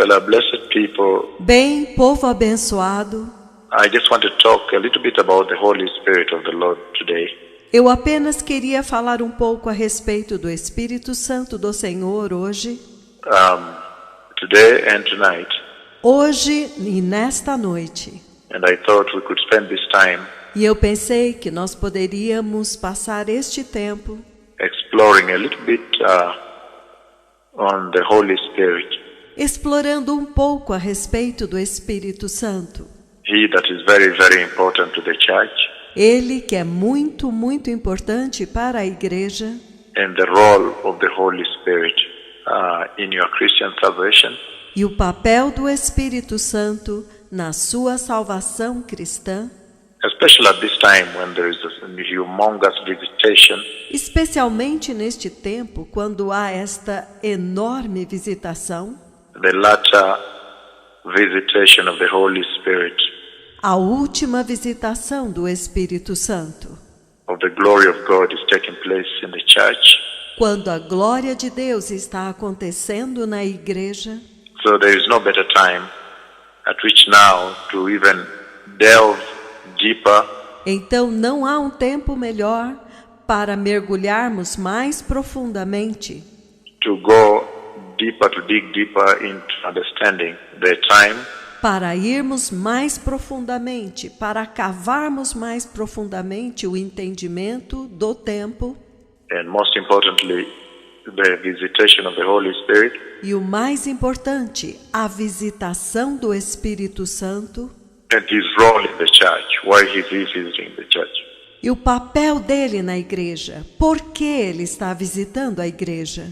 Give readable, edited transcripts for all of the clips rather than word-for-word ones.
Well, blessed people, Bem, povo abençoado, I just want to talk a little bit about the Holy Spirit of the Lord today. eu apenas queria falar um pouco a respeito do Espírito Santo do Senhor hoje. Today and tonight. Hoje e nesta noite. And I thought we could spend this time E eu pensei que nós poderíamos passar este tempo exploring a little bit on the Holy Spirit. explorando um pouco a respeito do Espírito Santo. He that is very, very important to the church. Ele que é muito, muito importante para a igreja. And the role of the Holy Spirit in your Christian salvation. E o papel do Espírito Santo na sua salvação cristã. Especially at this time when there is a humongous visitation. Especialmente neste tempo, quando há esta enorme visitação. The latter visitation of the Holy Spirit. A última visitação do Espírito Santo. Of the glory of God is taking place in the church. Quando a glória de Deus está acontecendo na igreja. So there is no better time at which now to even delve deeper. Então não há um tempo melhor para mergulharmos mais profundamente. To go deeper, to dig deeper into understanding the time. Para irmos mais profundamente, para cavarmos mais profundamente o entendimento do tempo. And most importantly, the visitation of the Holy Spirit. E o mais importante, a visitação do Espírito Santo. And his role in the church, why he is visiting the church. E o papel dele na igreja, por que ele está visitando a igreja?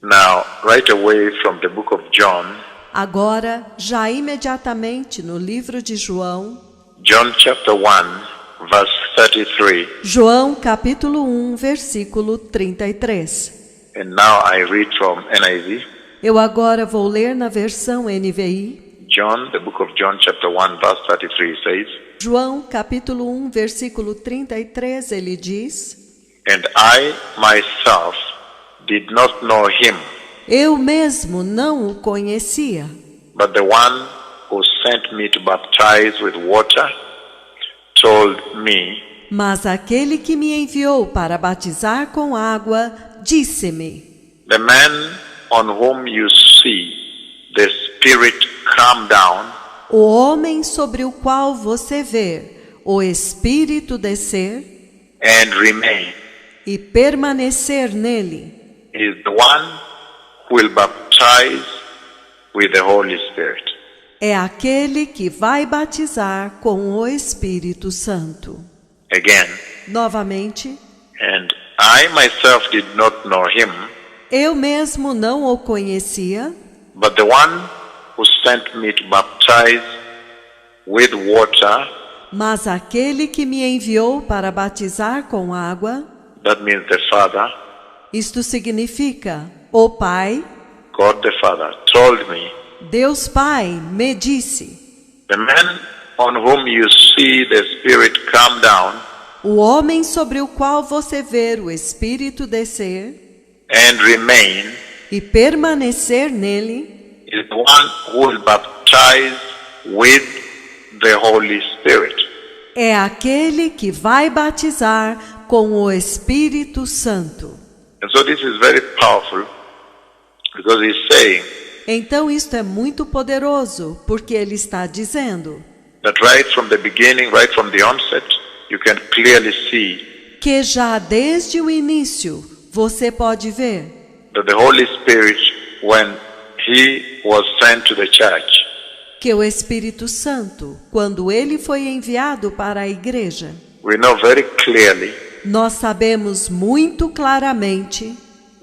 Now, right away from the book of John. Agora, já imediatamente no livro de João. John chapter 1, verse 33. João capítulo 1, versículo 33. And now I read from NIV. Eu agora vou ler na versão NVI. John, the book of John chapter 1, verse 33 says. João capítulo 1, versículo 33, ele diz: And I myself did not know him. Eu mesmo não o conhecia. But the one who sent me to baptize with water told me. Mas aquele que me enviou para batizar com água disse-me: The man on whom you see the Spirit come down. O homem sobre o qual você vê o Espírito descer and remain e permanecer nele is the one who will baptize with the Holy Spirit. é aquele que vai batizar com o Espírito Santo. Again. Novamente. And I myself did not know him. Eu mesmo não o conhecia. But the one who sent me to baptize with water. Mas aquele que me enviou para batizar com água. That means the Father. Isto significa o Pai. God the Father told me. Deus Pai me disse: The man on whom you see the Spirit come down. O homem sobre o qual você vê o Espírito descer. And remain. E permanecer nele. Is the one who will baptize with the Holy Spirit. É aquele que vai batizar com o Espírito Santo. And so this is very powerful because he's saying. Então isto é muito poderoso, porque ele está dizendo That right from the beginning, right from the onset, you can clearly see que já desde o início você pode ver that the Holy Spirit, when he was sent to the church, que o Espírito Santo, quando ele foi enviado para a igreja, we know very clearly nós sabemos muito claramente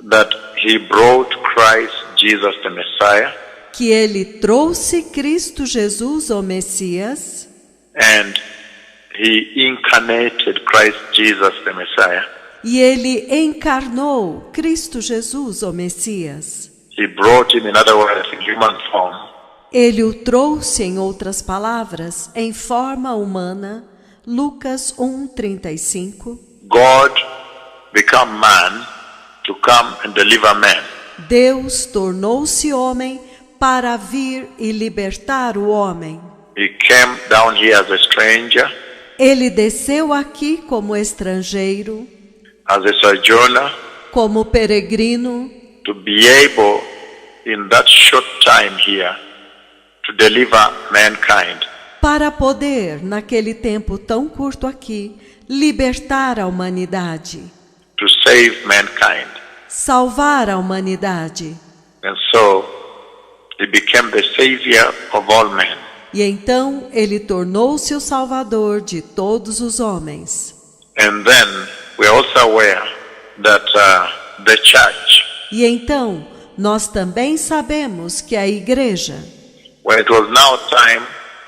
that he brought Christ Jesus the Messiah, que ele trouxe Cristo Jesus, o Messias, and he incarnated Christ Jesus the Messiah. E ele encarnou Cristo Jesus, o Messias. He brought him, in other words, in human form. Ele o trouxe, em outras palavras, em forma humana. Lucas 1:35. God became man to come and deliver man. Deus tornou-se homem para vir e libertar o homem. He came down here as a stranger, Ele desceu aqui como estrangeiro, as a sojourner, como peregrino, to be able, in that short time here, to deliver mankind. para poder, naquele tempo tão curto aqui, libertar a humanidade, To save mankind. salvar a humanidade. And so, he became the savior of all men. E então ele tornou-se o Salvador de todos os homens. And then, we are also aware that the church, E então nós também sabemos que a igreja, when it was now time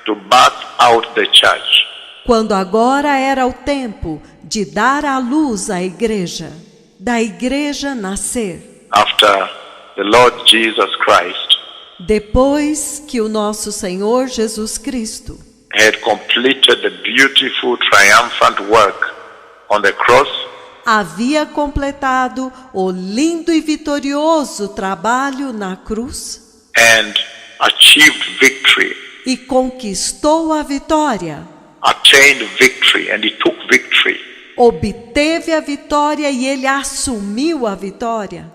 to birth out the church, quando agora era o tempo de dar à luz a igreja, da igreja nascer, after the Lord Jesus Christ depois que o nosso Senhor Jesus Cristo had completed the beautiful triumphant work on the cross, havia completado o lindo e vitorioso trabalho na cruz and achieved victory, e conquistou a vitória, attained victory, and he took victory. obteve a vitória e ele assumiu a vitória.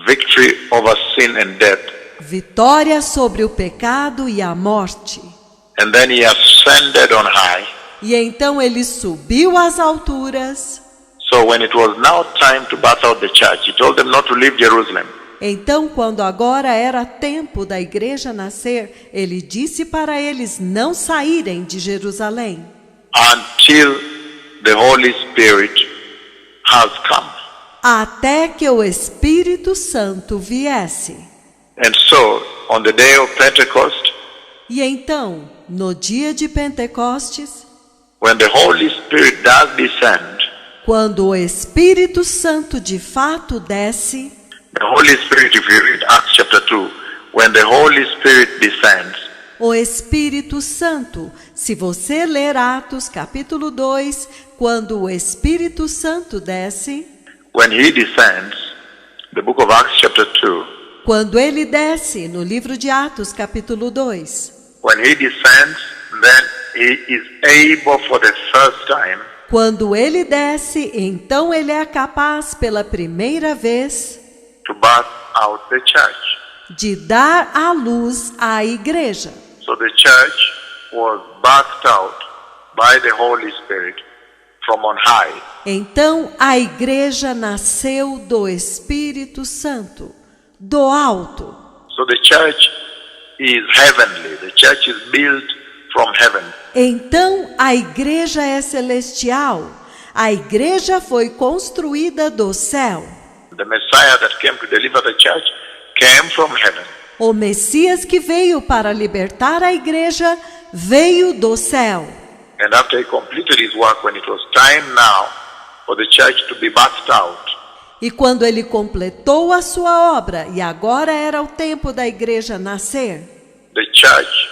Victory over sin and death. Vitória sobre o pecado e a morte. And then he ascended on high. E então ele subiu às alturas. So when it was now time to birth out the church, he told them not to leave Jerusalem. Então, quando agora era tempo da igreja nascer, ele disse para eles não saírem de Jerusalém, Until the Holy Spirit has come. até que o Espírito Santo viesse. And so, on the day of Pentecost, E então, no dia de Pentecostes, when the Holy Spirit does descend, quando o Espírito Santo de fato desce, the Holy Spirit, if you read Acts chapter 2, when the Holy Spirit descends, o Espírito Santo, se você ler Atos capítulo 2, quando o Espírito Santo desce, when he descends, the book of Acts chapter 2, quando ele desce no livro de Atos capítulo 2, when he descends, then he is able for the first time quando ele desce, então ele é capaz pela primeira vez to birth out the church. de dar à luz à igreja. So the church was birthed out by the Holy Spirit from on high. Então a igreja nasceu do Espírito Santo, do alto. So the church is heavenly. The church is built from heaven. Então a igreja é celestial. A igreja foi construída do céu. The Messiah that came to deliver the church came from heaven. O Messias que veio para libertar a igreja veio do céu. And after he completed his work, when it was time now for the church to be birthed out, E quando ele completou a sua obra, e agora era o tempo da igreja nascer, the church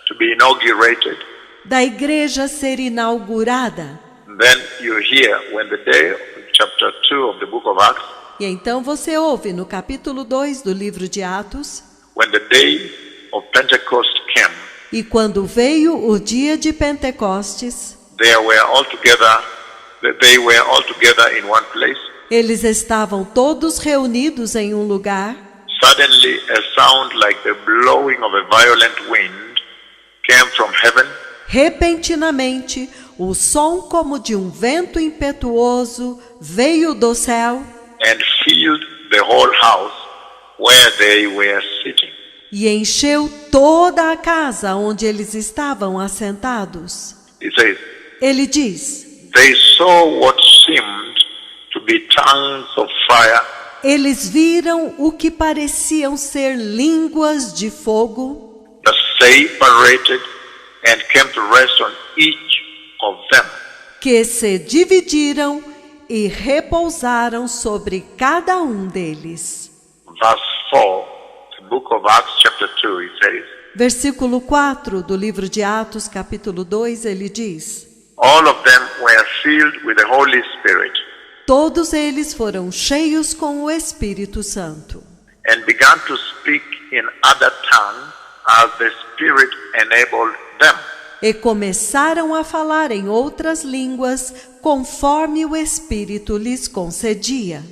to be inaugurated, da igreja ser inaugurada. then you hear when the day of chapter 2 of the book of Acts, E então você ouve no capítulo 2 do livro de Atos, when the day of Pentecost came, e quando veio o dia de Pentecostes, they were all together in one place. eles estavam todos reunidos em um lugar. Suddenly a sound like the blowing of a violent wind came from heaven, Repentinamente, o som como de um vento impetuoso veio do céu and filled the whole house where they were sitting. e encheu toda a casa onde eles estavam assentados. It says, Ele diz: they saw what seemed to be tongues of fire eles viram o que pareciam ser línguas de fogo that separated and came to rest on each of them. que se dividiram e repousaram sobre cada um deles. Verse 4, the book of Acts chapter 2, it says, Versículo 4 do livro de Atos, capítulo 2, ele diz: all of them were filled with the Holy Spirit todos eles foram cheios com o Espírito Santo and began to speak in other tongues as the Spirit enabled them. E começaram a falar em outras línguas, conforme o Espírito lhes concedia.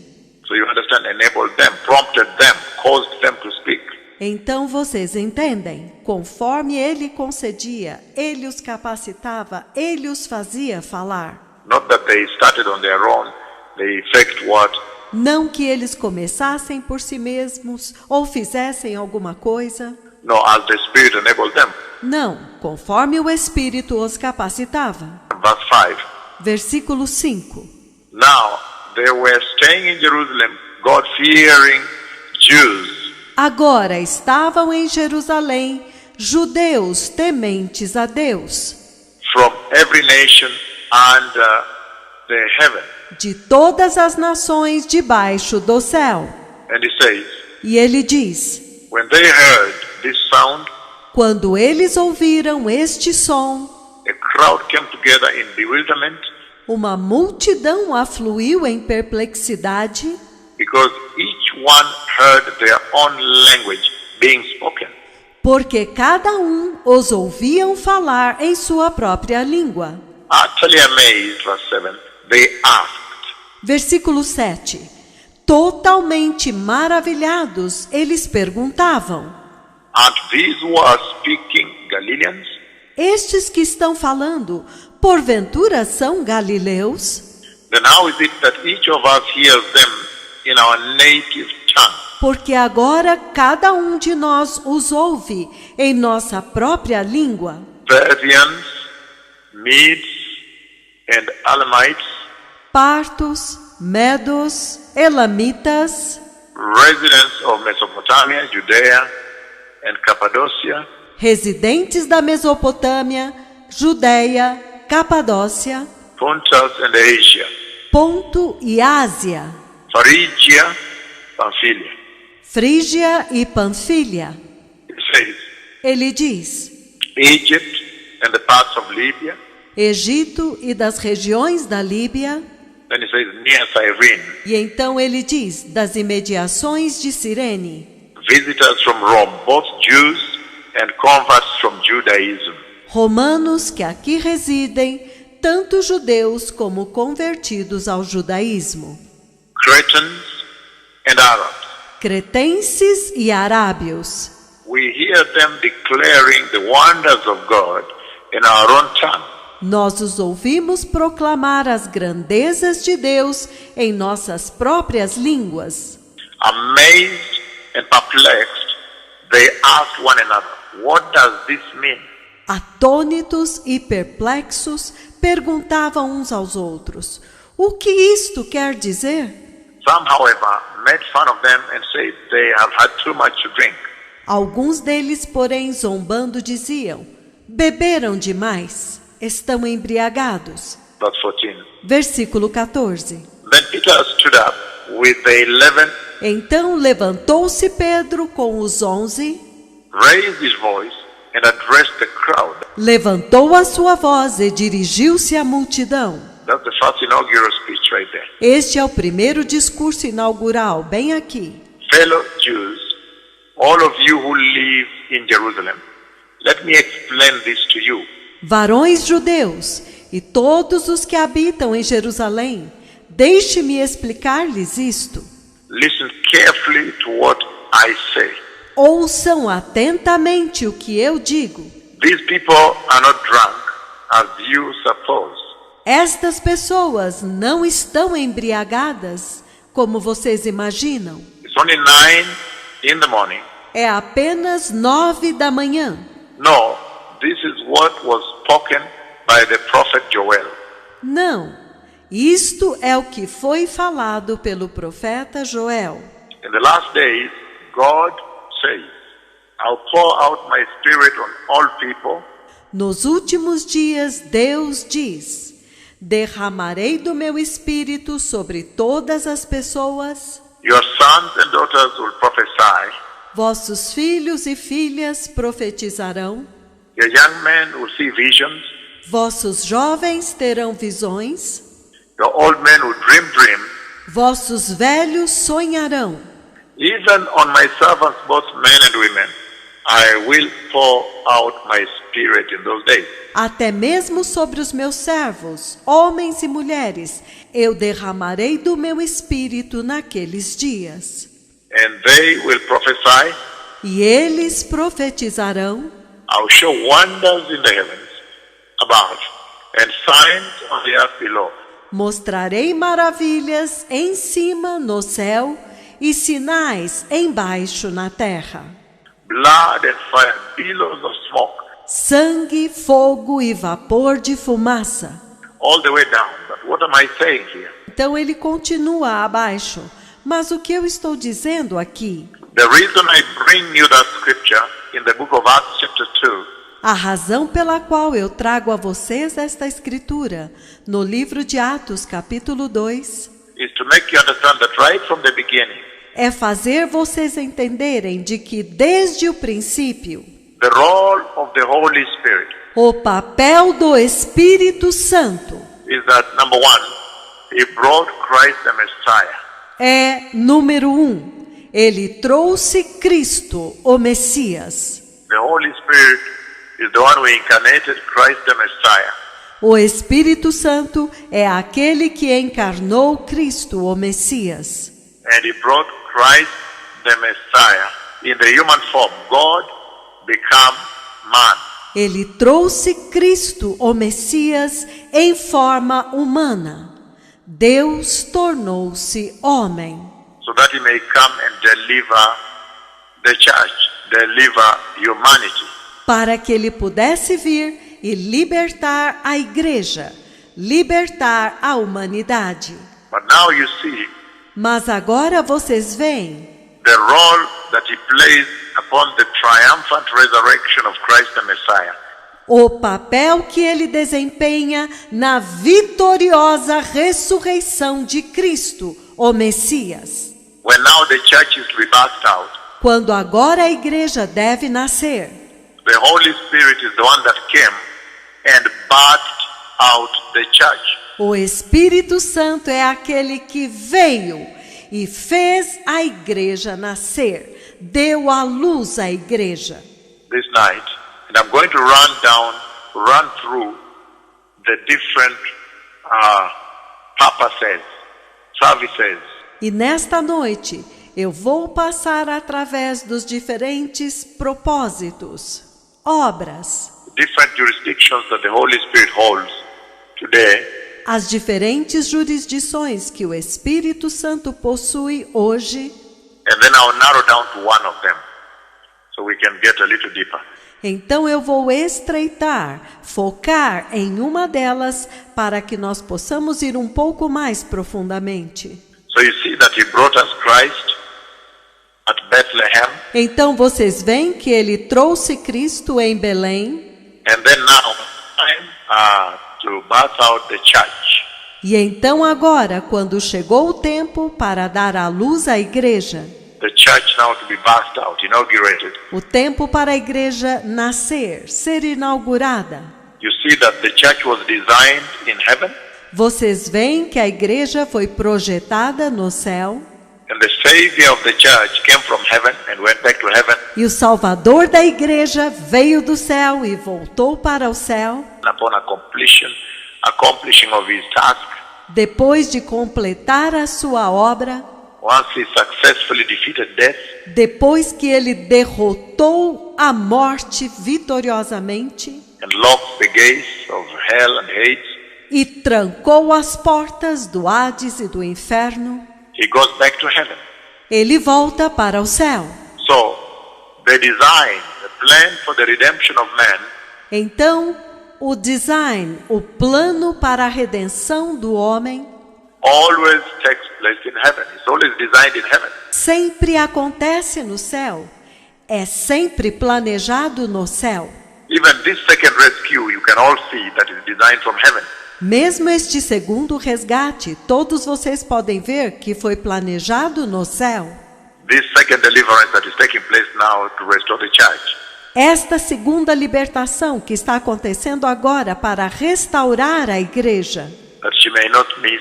So you understand, enabled them, prompted them, caused them to speak. Então vocês entendem? Conforme ele concedia, ele os capacitava, ele os fazia falar. Not that they started on their own, they effect what? Não que eles começassem por si mesmos ou fizessem alguma coisa. No, as the Spirit enabled them. Não, conforme o Espírito os capacitava. Verse 5. Versículo 5. Now they were staying in Jerusalem, God-fearing Jews. Agora estavam em Jerusalém, judeus tementes a Deus, From every nation under the heaven. de todas as nações debaixo do céu. And he says, E ele diz: when they heard this sound, quando eles ouviram este som, a crowd came together in bewilderment, uma multidão afluiu em perplexidade, because each one heard their own language being spoken. porque cada um os ouviam falar em sua própria língua. Utterly amazed, verse 7, they asked, Versículo 7. Totalmente maravilhados, eles perguntavam: aren't these who are speaking Galileans? estes que estão falando, porventura são galileus? Then how is it that each of us hears them in our native tongue? Porque agora cada um de nós os ouve em nossa própria língua. Persians, Medes, and Elamites, Partos, medos, elamitas, residents of Mesopotamia, Judea, and Cappadocia, residentes da Mesopotâmia, Judeia, Capadócia, Pontus and Asia, Ponto e Ásia, Phrygia, Pamphylia. Frígia e Panfilha. It says, Ele diz: Egypt and the parts of Libya. Egito e das regiões da Líbia. Then it says, near Cyrene. E então ele diz: das imediações de Cirene. Visitors from Rome, both Jews and converts from Judaism. Romanos que aqui residem, tanto judeus como convertidos ao judaísmo. Cretans and Arabs. Cretenses e arábios. We hear them declaring the wonders of God in our own tongue. Nós os ouvimos proclamar as grandezas de Deus em nossas próprias línguas. Amazed and perplexed, they asked one another, what does this mean? Atônitos e perplexos, perguntavam uns aos outros: o que isto quer dizer? Some, however, made fun of them and said they have had too much to drink. Alguns deles, porém, zombando, diziam: beberam demais, estão embriagados. Verse 14. Versículo 14. Then Peter stood up with the 11, Então levantou-se Pedro com os 11, raised his voice, and addressed the crowd. levantou a sua voz e dirigiu-se à multidão. That's the first inaugural speech right there. Este é o primeiro discurso inaugural, bem aqui. Fellow Jews, all of you who live in Jerusalem, let me explain this to you. Varões judeus e todos os que habitam em Jerusalém, deixe-me explicar-lhes isto. Listen carefully to what I say. Ouçam atentamente o que eu digo. These people are not drunk, as you suppose. Estas pessoas não estão embriagadas, como vocês imaginam. It's only 9 in the morning. É apenas 9 da manhã. No, this is what was spoken by the prophet Joel. Não, isto é o que foi falado pelo profeta Joel. In the last days, God says, I'll pour out my spirit on all people. Nos últimos dias, Deus diz: derramarei do meu espírito sobre todas as pessoas. Your sons and daughters will prophesy. Vossos filhos e filhas profetizarão. Your young men will see visions. Vossos jovens terão visões. Your old men will dream dreams. Vossos velhos sonharão. Even on my servants, both men and women, I will pour out my spirit in those days. Até mesmo sobre os meus servos, homens e mulheres, eu derramarei do meu espírito naqueles dias. And they will prophesy. E eles profetizarão. I'll show wonders in the heavens above and signs on the earth below. Mostrarei maravilhas em cima no céu e sinais embaixo na terra. Blood and fire, billows of smoke. Sangue, fogo e vapor de fumaça. All the way down. But what am I saying here? Então ele continua abaixo. Mas o que eu estou dizendo aqui? The reason I bring you that scripture in the book of Acts chapter 2 A razão pela qual eu trago a vocês esta escritura no livro de Atos, capítulo 2, is to make you understand that right from the beginning, é fazer vocês entenderem de que desde o princípio, the role of the Holy Spirit o papel do Espírito Santo is that, number one, he brought Christ the Messiah. é, número 1, ele trouxe Cristo, o Messias. The Holy Spirit is the one who incarnated Christ the Messiah. O Espírito Santo é aquele que encarnou Cristo, o Messias. And he brought Christ the Messiah in the human form. God became man. Ele trouxe Cristo, o Messias, em forma humana. Deus tornou-se homem, So that he may come and deliver the church, deliver humanity. para que ele pudesse vir e libertar a igreja, libertar a humanidade. But now you see Mas agora vocês veem the role that he plays upon the triumphant resurrection of Christ the Messiah. o papel que ele desempenha na vitoriosa ressurreição de Cristo, o Messias. When now the church is to be birthed out, Quando agora a igreja deve nascer, the Holy Spirit is the one that came and birthed out the church. o Espírito Santo é aquele que veio e fez a igreja nascer, deu à luz a igreja. This night, and I'm going to run through the different purposes, services. E nesta noite eu vou passar através dos diferentes propósitos, obras, Different jurisdictions that the Holy Spirit holds today, as diferentes jurisdições que o Espírito Santo possui hoje. and then I'll narrow down to one of them so we can get a little deeper. Então eu vou estreitar, focar em uma delas para que nós possamos ir um pouco mais profundamente. So you see that he brought us Christ at Bethlehem, Então vocês veem que ele trouxe Cristo em Belém, and then now time to birth out the church. e então agora, quando chegou o tempo para dar à luz a igreja, The church now to be birthed out, inaugurated. o tempo para a igreja nascer, ser inaugurada. You see that the church was designed in heaven, Vocês veem que a igreja foi projetada no céu, and the Savior of the church came from heaven and went back to heaven. e o Salvador da igreja veio do céu e voltou para o céu, Upon accomplishing of his task, depois de completar a sua obra, once he successfully defeated death, depois que ele derrotou a morte vitoriosamente and locked the gates of hell and Hades, e trancou as portas do Hades e do inferno, he goes back to heaven. ele volta para o céu. So, the design, the plan for the redemption of man Então, o design, o plano para a redenção do homem, always takes place in heaven. It's always designed in heaven. sempre acontece no céu. É sempre planejado no céu. Even this second rescue, you can all see that is designed from heaven. Mesmo este segundo resgate, todos vocês podem ver que foi planejado no céu. This second deliverance that is taking place now to restore the church, Esta segunda libertação que está acontecendo agora para restaurar a igreja, that she may not miss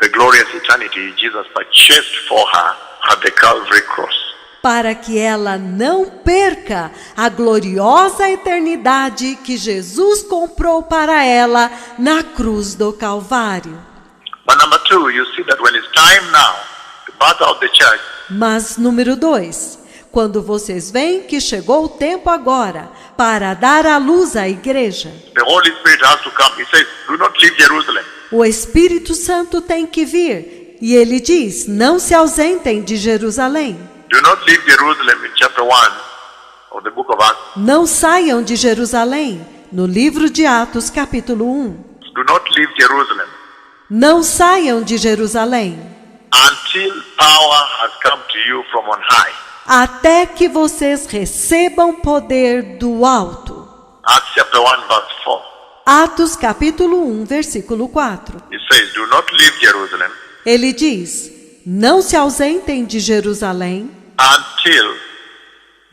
the glorious eternity Jesus purchased for her at the Calvary cross. para que ela não perca a gloriosa eternidade que Jesus comprou para ela na cruz do Calvário. But number 2, you see that when it's time now to birth out the church, Mas, número 2, quando vocês veem que chegou o tempo agora para dar à luz à igreja, the Holy Spirit has to come. He says, do not leave Jerusalem. o Espírito Santo tem que vir. E ele diz, não se ausentem de Jerusalém. Do not leave Jerusalem in chapter 1 of the book of Acts. Não saiam de Jerusalém, no livro de Atos, capítulo 1. Do not leave Jerusalem Não saiam de Jerusalém, until power has come to you from on high. até que vocês recebam poder do alto. Acts chapter 1 verse 4. Atos, capítulo 1, versículo 4. It says, do not leave Jerusalem Ele diz, não se ausentem de Jerusalém, until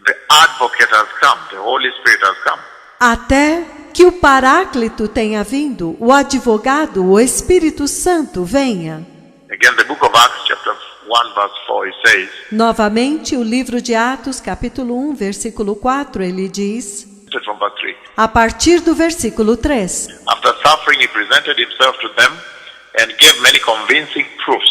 the advocate has come, the Holy Spirit has come. até que o Paráclito tenha vindo, o advogado, o Espírito Santo venha. Again, the book of Acts chapter 1 verse 4, it says, Novamente, o livro de Atos, capítulo 1, versículo 4, ele diz, from verse 3. a partir do versículo 3, After suffering, he presented himself to them and gave many convincing proofs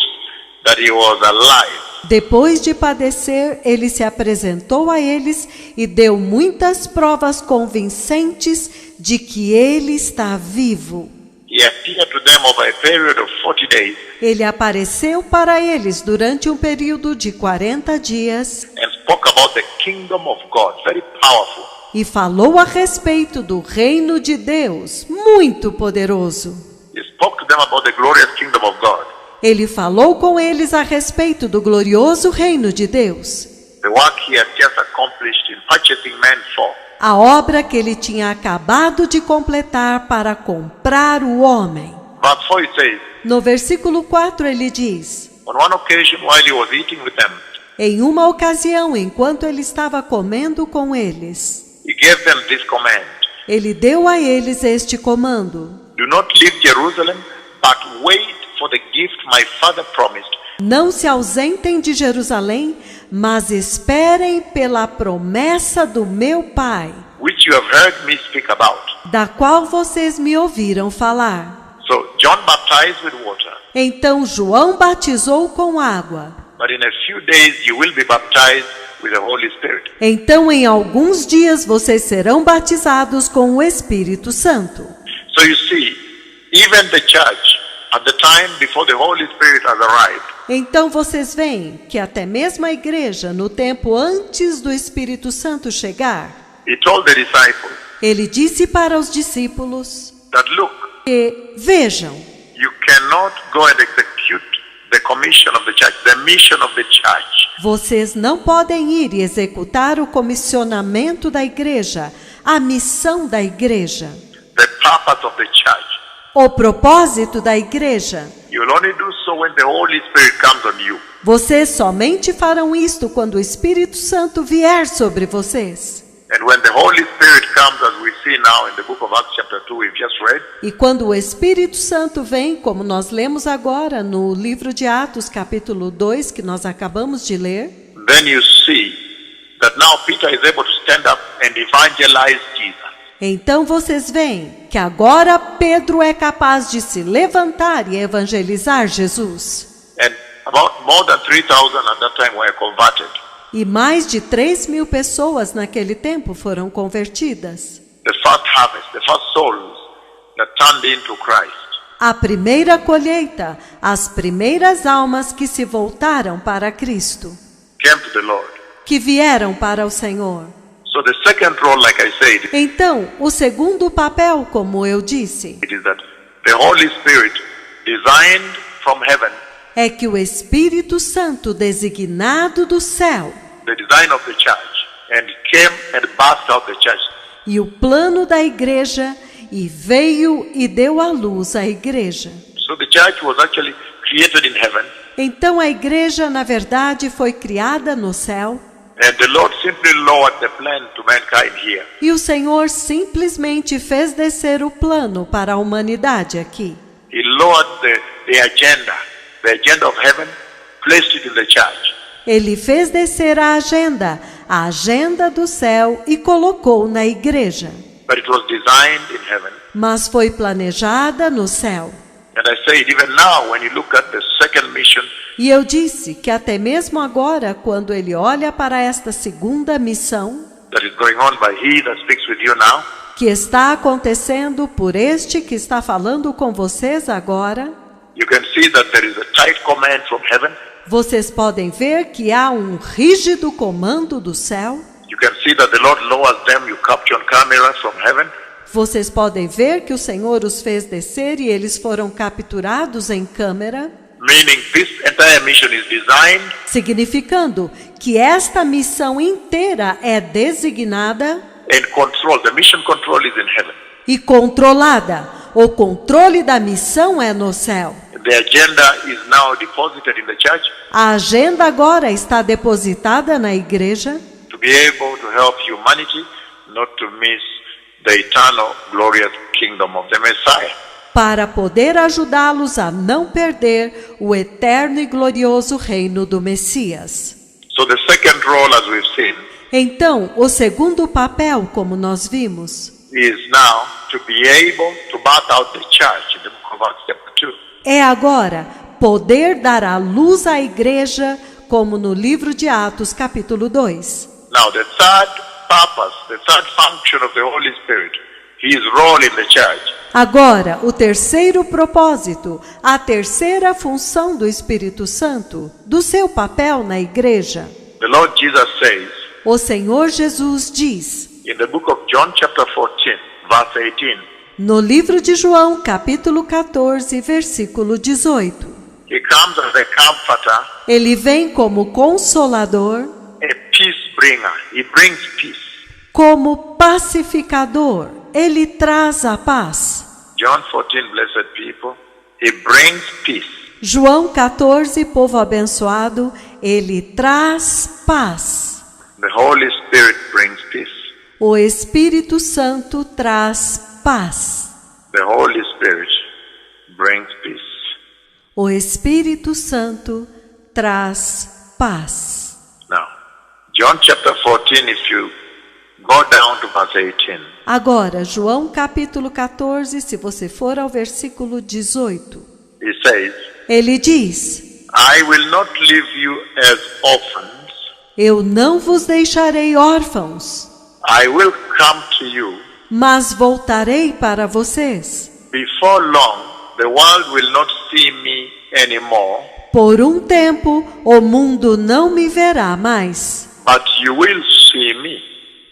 that he was alive. depois de padecer, ele se apresentou a eles e deu muitas provas convincentes de que ele está vivo. He appeared to them over a period of 40 days Ele apareceu para eles durante um período de 40 dias and spoke about the kingdom of God, very powerful. e falou a respeito do reino de Deus, muito poderoso. He spoke to them about the glorious kingdom of God, Ele falou com eles a respeito do glorioso reino de Deus, the work he had just accomplished in purchasing men for. a obra que ele tinha acabado de completar para comprar o homem. Verse 4 it says, No versículo 4 ele diz, on one occasion while he was eating with them, em uma ocasião, enquanto ele estava comendo com eles, he gave them this command: ele deu a eles este comando: do not leave Jerusalem, but wait for the gift my father promised, não se ausentem de Jerusalém, mas esperem pela promessa do meu Pai, which you have heard me speak about. da qual vocês me ouviram falar. So John baptized with water, Então João batizou com água. but in a few days you will be baptized with the Holy Spirit. Então em alguns dias vocês serão batizados com o Espírito Santo. So you see, even the church, at the time before the Holy Spirit has arrived, Então vocês veem que até mesmo a igreja, no tempo antes do Espírito Santo chegar, he told the disciples ele disse para os discípulos that, look, que, vejam, you cannot go and execute the commission of the church, the mission of the church, vocês não podem ir e executar o comissionamento da igreja, a missão da igreja, the purpose of the church. o propósito da igreja. You will only do so when the Holy Spirit comes on you. Vocês somente farão isto quando o Espírito Santo vier sobre vocês. And when the Holy Spirit comes, as we see now in the book of Acts chapter 2 we've just read, E quando o Espírito Santo vem, como nós lemos agora no livro de Atos, capítulo 2, que nós acabamos de ler, then you see that now Peter is able to stand up and evangelize Jesus. então vocês veem que agora Pedro é capaz de se levantar e evangelizar Jesus. And about more than 3,000 at that time were converted. E mais de 3.000 pessoas naquele tempo foram convertidas. The first harvest, the first souls that turned into Christ. A primeira colheita, as primeiras almas que se voltaram para Cristo, Came to the Lord. que vieram para o Senhor. So the second role, like I said, Então, o segundo papel, como eu disse, it is that the Holy Spirit designed from heaven, é que o Espírito Santo designado do céu the design of the church, and came and birthed out the church. e o plano da igreja e veio e deu à luz a igreja. So the church was actually created in heaven, Então a igreja, na verdade, foi criada no céu and the Lord simply lowered the plan to mankind here. e o Senhor simplesmente fez descer o plano para a humanidade aqui. He lowered the agenda of heaven, placed it in the church. Ele fez descer a agenda do céu e colocou na igreja. But it was designed in heaven. Mas foi planejada no céu. And I said, even now, when you look at the second mission, E eu disse que até mesmo agora, quando ele olha para esta segunda missão, that is going on by he that speaks with you now, que está acontecendo por este que está falando com vocês agora, you can see that there is a tight command from heaven. vocês podem ver que há um rígido comando do céu. You can see that the Lord lowers them, you capture on camera from heaven. Vocês podem ver que o Senhor os fez descer e eles foram capturados em câmera, Meaning this entire mission is designed significando que esta missão inteira é designada and controlled. The mission control is in heaven. e controlada. O controle da missão é no céu. The agenda is now deposited in the church A agenda agora está depositada na igreja to be able to help humanity not to miss the eternal glorious kingdom of the Messiah. para poder ajudá-los a não perder o eterno e glorioso reino do Messias. So the second role, as we've seen, Então, o segundo papel, como nós vimos, is now to be able to birth out the church in the book of Acts chapter 2. é agora poder dar à luz à igreja, como no livro de Atos, capítulo 2. Now the third purpose, the third function of the Holy Spirit, his role in the church, Agora, o terceiro propósito, a terceira função do Espírito Santo, do seu papel na igreja. the Lord Jesus says O Senhor Jesus diz, in the book of John chapter 14, verse 18, no livro de João, capítulo 14, versículo 18. he comes as a comforter, Ele vem como consolador, a peace bringer. He brings peace. como pacificador. Ele traz a paz. John 14, blessed people, he brings peace. João 14, povo abençoado, ele traz paz. The Holy Spirit brings peace. O Espírito Santo traz paz. The Holy Spirit brings peace. O Espírito Santo traz paz. Now, John chapter 14, if you go down to verse 18, Agora, João capítulo 14, se você for ao versículo 18, he says, ele diz: I will not leave you as orphans. Eu não vos deixarei órfãos, I will come to you. mas voltarei para vocês. Before long, the world will not see me anymore, Por um tempo, o mundo não me verá mais, but you will see me.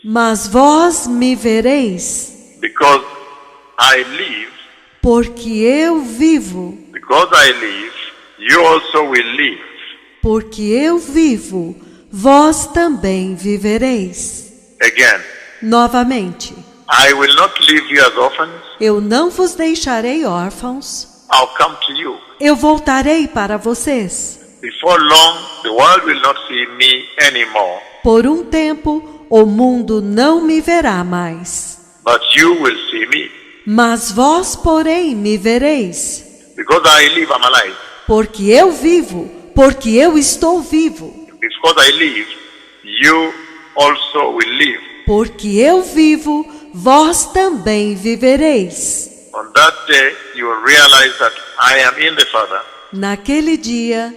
mas vós me vereis, Because I live, porque eu vivo. because I live, you also will live. Porque eu vivo, vós também vivereis. Again, Novamente, I will not leave you as orphans. eu não vos deixarei órfãos, I'll come to you. eu voltarei para vocês. Before long, the world will not see me anymore, Por um tempo, o mundo não me verá mais, but you will see me. mas vós, porém, me vereis. Because I live, I'm alive. Porque eu vivo, porque eu estou vivo. Because I live, you also will live. Porque eu vivo, vós também vivereis. On that day, you will realize that I am in the Father, Naquele dia,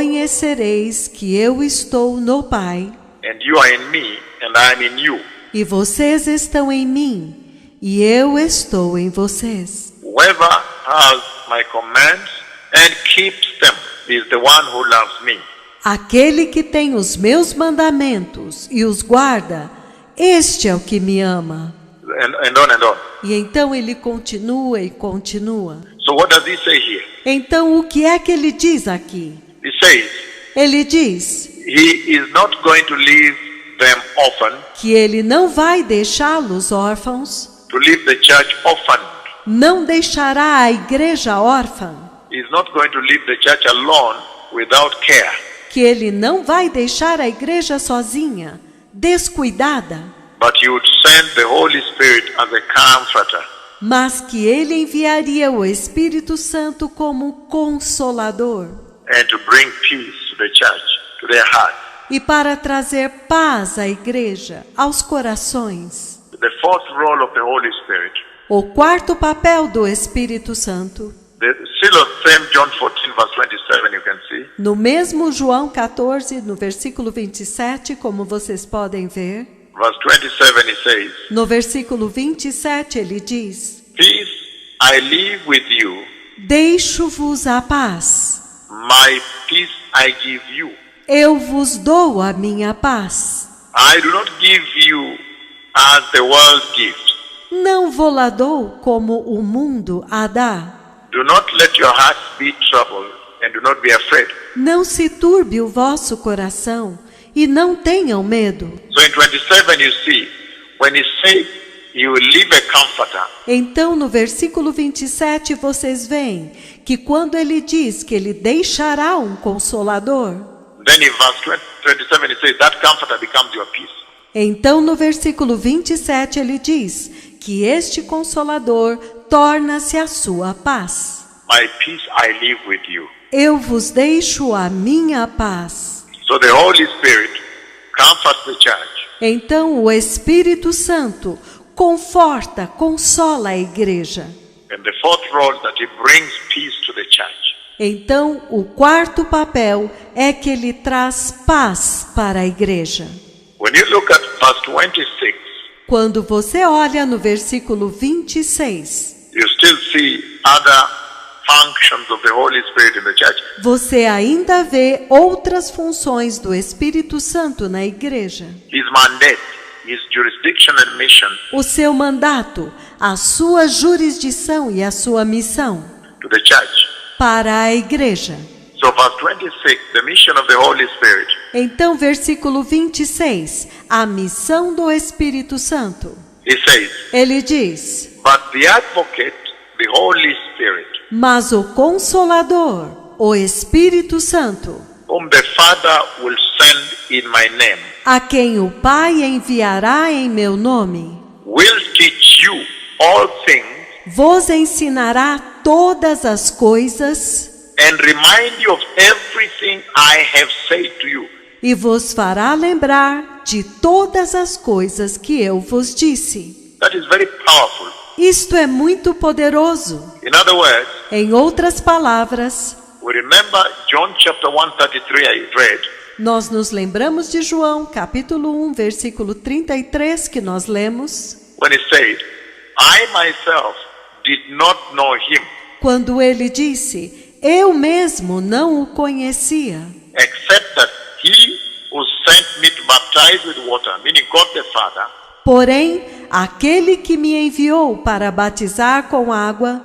conhecereis que eu estou no Pai, and you are in me, and I am in you. e vocês estão em mim, e eu estou em vocês. Whoever has my commands and keeps them is the one who loves me. Aquele que tem os meus mandamentos e os guarda, este é o que me ama. And on and on. E então ele continua e continua. So what does he say here? Então o que é que ele diz aqui? He says, Ele diz he is not going to leave them orphan, que ele não vai deixá-los órfãos, to leave the church orphaned. não deixará a igreja órfã, He is not going to leave the church alone without care. que ele não vai deixar a igreja sozinha, descuidada, But he would send the Holy Spirit as a comforter. mas que ele enviaria o Espírito Santo como consolador And to bring peace to the church. to their hearts. e para trazer paz à igreja, aos corações. The fourth role of the Holy Spirit. O quarto papel do Espírito Santo. Still on same John 14 verse 27 you can see. No mesmo João 14, no versículo 27, como vocês podem ver, Verse 27 he says, no versículo 27 ele diz: Peace I leave with you, Deixo-vos a paz, my peace I give you. eu vos dou a minha paz. I do not give you as the world gives. Não vou-la dou como o mundo a dá. Do not let your hearts be troubled and do not be afraid. Não se turbe o vosso coração e não tenham medo. So in 27 you see, when he says he will leave a comforter, Então, no versículo 27, vocês veem que quando ele diz que ele deixará um consolador, then in verse 27 he says that comforter becomes your peace. então no versículo 27 ele diz que este consolador torna-se a sua paz. My peace I leave with you. Eu vos deixo a minha paz. So the Holy Spirit comforts the church. Então o Espírito Santo conforta, consola a igreja. And the fourth role that he brings peace to the church. Então o quarto papel é que ele traz paz para a igreja. When you look at verse 26, Quando você olha no versículo 26, you still see other functions of the Holy Spirit in the church. você ainda vê outras funções do Espírito Santo na igreja. His mandate, his jurisdiction and mission O seu mandato, a sua jurisdição e a sua missão to the church. para a igreja. So verse 26, the mission of the Holy Spirit. Então, versículo 26, a missão do Espírito Santo. He says, Ele diz: but the advocate, the Holy Spirit, mas o Consolador, o Espírito Santo, whom the Father will send in my name, a quem o Pai enviará em meu nome, will teach you all things vos ensinará todas as coisas and remind you of everything I have said to you. e vos fará lembrar de todas as coisas que eu vos disse. That is very powerful. Isto é muito poderoso. In other words, Em outras palavras, we remember John chapter 133 I read. nós nos lembramos de João, capítulo 1, versículo 33, que nós lemos, When he said, I myself did not know him, quando ele disse: eu mesmo não o conhecia, except that he who sent me to baptize with water, meaning God the Father, porém, aquele que me enviou para batizar com água,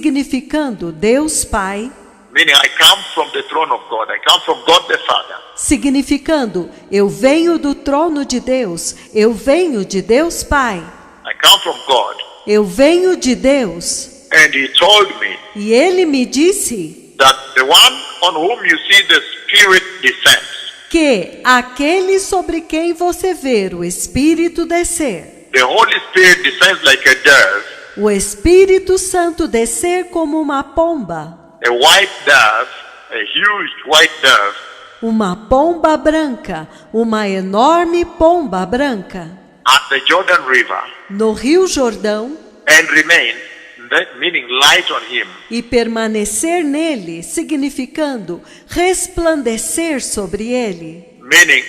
significando Deus Pai, meaning I come from the throne of God, I come from God the Father, significando eu venho do trono de Deus, eu venho de Deus Pai, I come from God, eu venho de Deus. and he told me E ele me disse that the one on whom you see the Spirit descends, que aquele sobre quem você vê o Espírito descer, the Holy Spirit descends like a dove, o Espírito Santo descer como uma pomba, a white dove, a huge white dove, uma pomba branca, uma enorme pomba branca, at the Jordan River, no Rio Jordão, and remain, meaning light on him, e permanecer nele, significando resplandecer sobre ele, meaning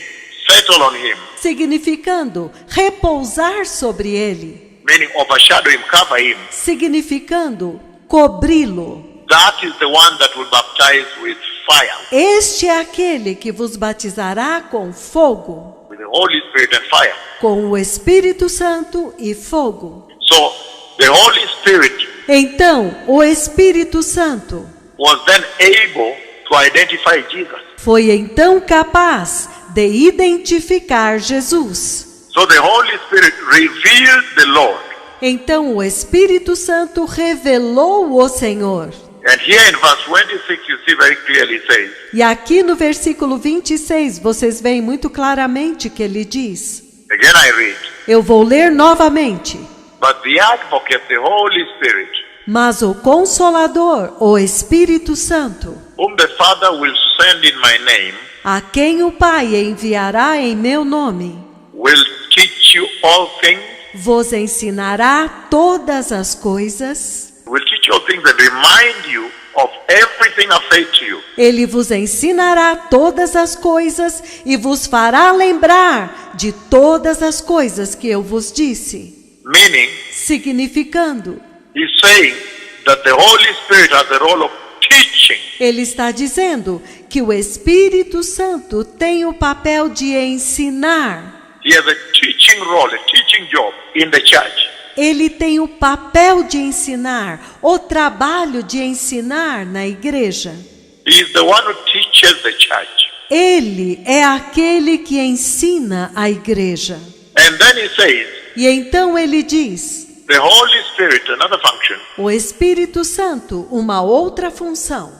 settle on him, significando repousar sobre ele, meaning overshadow him, cover him. significando cobri-lo. That is the one that will baptize with fire, Este é aquele que vos batizará com fogo, with the Holy Spirit and fire. com o Espírito Santo e fogo. So the Holy Spirit Então, o Espírito Santo was then able to identify Jesus. foi então capaz de identificar Jesus. So the Holy Spirit revealed the Lord. Então o Espírito Santo revelou o Senhor. And here in verse 26 you see very clearly it says, E aqui no versículo 26, vocês veem muito claramente que ele diz, again I read, eu vou ler novamente. but the advocate, the Holy Spirit, Mas o Consolador, o Espírito Santo, whom the Father will send in my name, a quem o Pai enviará em meu nome, will teach you all things, vos ensinará todas as coisas. will teach you all things and remind you of everything I've said to you. Ele vos ensinará todas as coisas e vos fará lembrar de todas as coisas que eu vos disse. Meaning, Significando, he's saying that the Holy Spirit has the role of teaching. ele está dizendo que o Espírito Santo tem o papel de ensinar. He has a teaching role, a teaching job in the church. Ele tem o papel de ensinar, o trabalho de ensinar na igreja. He is the one who teaches the church. Ele é aquele que ensina a igreja. And then he says, E então ele diz, the Holy Spirit, another function, o Espírito Santo, uma outra função,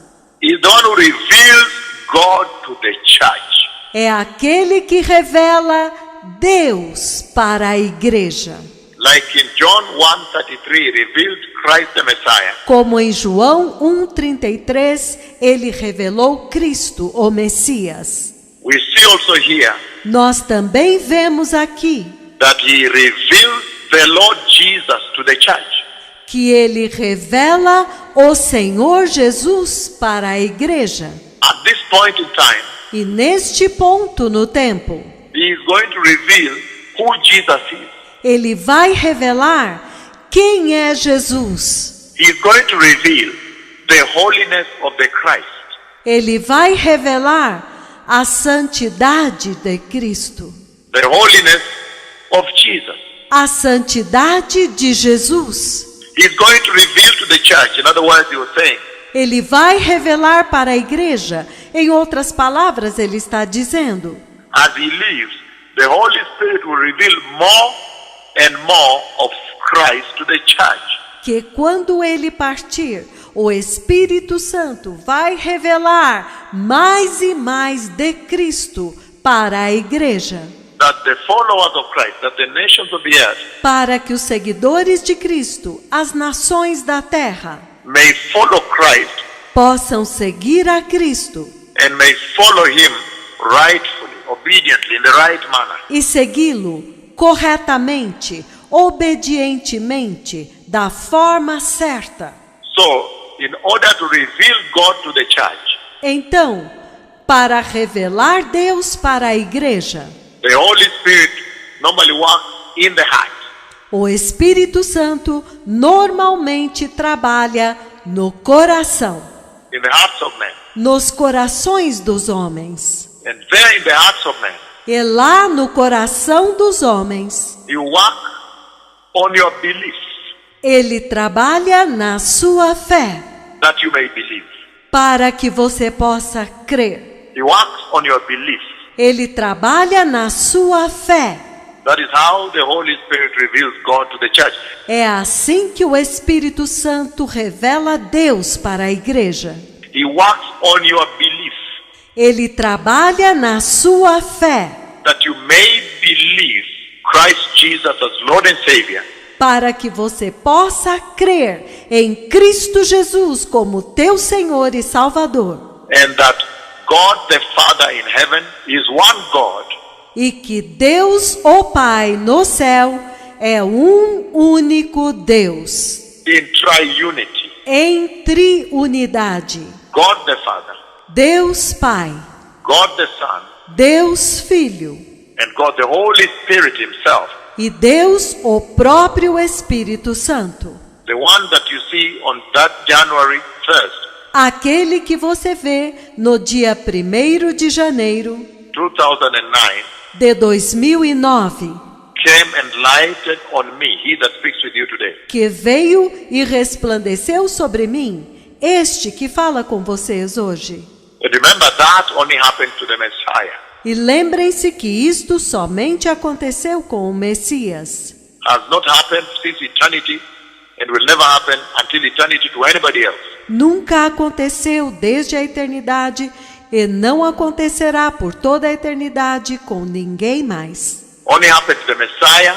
is the one who reveals God to the church. é aquele que revela Deus para a igreja. Like in John 1:33, revealed Christ the Messiah. Como em João 1:33, ele revelou Cristo, o Messias. We see also here Nós também vemos aqui that he reveals the Lord Jesus to the church. que ele revela o Senhor Jesus para a igreja. At this point in time, E neste ponto no tempo, he is going to reveal who Jesus is. ele vai revelar quem é Jesus. He is going to reveal the holiness of the Christ. Ele vai revelar a santidade de Cristo, The holiness of Jesus. a santidade de Jesus. He is going to reveal to the church. In other words, he was saying, Ele vai revelar para a igreja. Em outras palavras, ele está dizendo, as he leaves, the Holy Spirit will reveal more and more of Christ to the church. que quando ele partir, o Espírito Santo vai revelar mais e mais de Cristo para a igreja, That the followers of Christ, that the nations of the earth para que os seguidores de Cristo, as nações da terra, may follow Christ possam seguir a Cristo and may follow him rightfully, obediently, in the right manner. e segui-lo corretamente, obedientemente, da forma certa. So, in order to reveal God to the church, Então, para revelar Deus para a igreja, the Holy Spirit normally works in the heart. o Espírito Santo normalmente trabalha no coração, In the hearts of men. nos corações dos homens. And there in the hearts of men, E lá no coração dos homens, he works on your belief ele trabalha na sua fé, that you may believe. para que você possa crer. He works on your belief. Ele trabalha na sua fé. That is how the Holy Spirit reveals God to the church. É assim que o Espírito Santo revela Deus para a igreja. He works on your belief Ele trabalha na sua fé, that you may believe Christ Jesus as Lord and Savior, para que você possa crer em Cristo Jesus como teu Senhor e Salvador. and that God the Father in heaven is one God, E que Deus, o Pai, no céu, é um único Deus, in triunity. em triunidade. God the Father, Deus Pai, God the Son, Deus Filho and God the Holy Spirit himself, e Deus, o próprio Espírito Santo. the one that you see on that January 1st, Aquele que você vê no dia 1º de janeiro 2009, de 2009, came and lighted on me, he that speaks with you today. que veio e resplandeceu sobre mim, este que fala com vocês hoje. But remember, that only happened to the Messiah. E lembrem-se que isto somente aconteceu com o Messias. Has not happened since eternity and will never happen until eternity to anybody else. Nunca aconteceu desde a eternidade e não acontecerá por toda a eternidade com ninguém mais. Only happened to the Messiah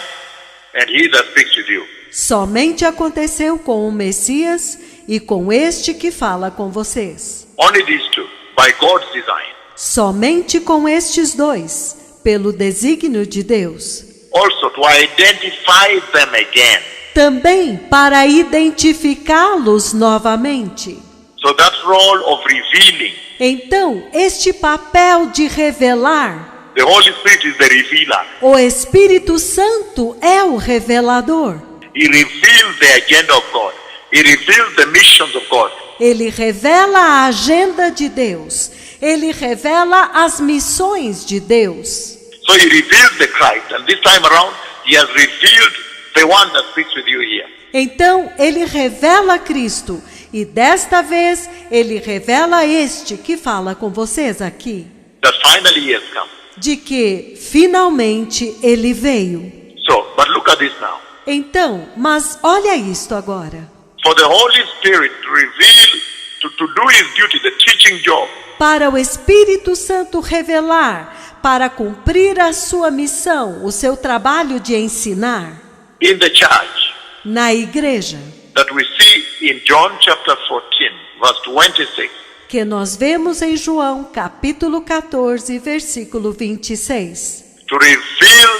and he that speaks with you. Somente aconteceu com o Messias e com este que fala com vocês. Only these two, by God's design. Somente com estes dois, pelo desígnio de Deus. Also to identify them again. Também para identificá-los novamente. So that role of revealing, Então, este papel de revelar, the Holy Spirit is the revealer. o Espírito Santo é o revelador. He reveals the agenda of God. He reveals the missions of God. Ele revela a agenda de Deus. Ele revela as missões de Deus. So he reveals the Christ, and this time around, he has revealed the one that speaks with you here. Então, ele revela Cristo. E desta vez, ele revela este que fala com vocês aqui. That finally he has come. De que, finalmente, ele veio. So, but look at this now. Então, mas olha isto agora. For the Holy Spirit to reveal, to do his duty, the teaching job, Para o Espírito Santo revelar, para cumprir a sua missão, o seu trabalho de ensinar, in the church, na igreja, that we see in John chapter 14, verse 26, que nós vemos em João, capítulo 14, versículo 26. to reveal